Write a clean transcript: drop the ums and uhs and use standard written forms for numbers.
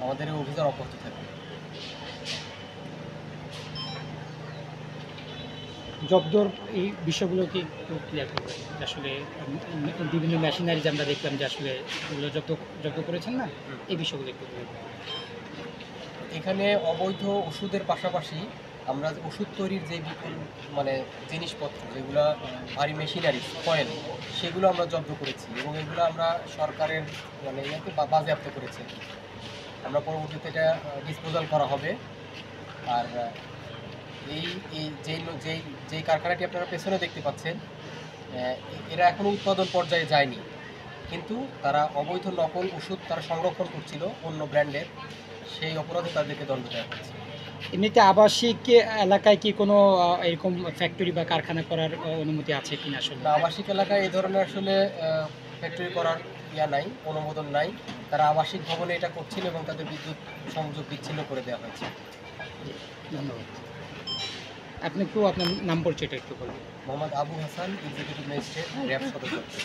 আমাদের এই অভিযান অব্যাহত থাকবে। জব্দর এই বিষয়গুলো কি একটু ক্লিয়ার করবেন? যে আসলে বিভিন্ন মেশিনারি যে আমরা দেখলাম যে আসলে এগুলো জব্দ করেছেন না? এই বিষয়গুলো একটু ক্লিয়ার করবেন। এখানে অবৈধ ওষুধের পাশাপাশি আমরা যে ওষুধ তৈরির যে বিপুল মানে জিনিসপত্র যেগুলো ভারী মেশিনারি কয়েল, সেগুলো আমরা জব্দ করেছি এবং এগুলো আমরা সরকারের মানে ইয়েতে বাজেয়াপ্ত করেছি। আমরা পরবর্তীতে এটা ডিসপোজাল করা হবে। আর এই এই যেই কারখানাটি আপনারা পেছনে দেখতে পাচ্ছেন, এরা এখনও উৎপাদন পর্যায়ে যায়নি, কিন্তু তারা অবৈধ নকল ওষুধ তারা সংরক্ষণ করছিল অন্য ব্র্যান্ডের, সেই অপরাধে তাদেরকে দণ্ড দেওয়া হচ্ছে। এমনিতে আবাসিক এলাকায় কি কোনো এরকম ফ্যাক্টরি বা কারখানা করার অনুমতি আছে কিনা আসলে? না, আবাসিক এলাকায় এই ধরনের আসলে ফ্যাক্টরি করার নাই, অনুমোদন নাই। তারা আবাসিক ভবনে এটা করছিল এবং তাদের বিদ্যুৎ সংযোগ বিচ্ছিন্ন করে দেওয়া হয়েছে। জি, ধন্যবাদ। আপনি একটু আপনার নাম পরিচয়টা একটু বলবেন। Mohammad Abu Hasan, executive magistrate, RAB সদর দপ্তর।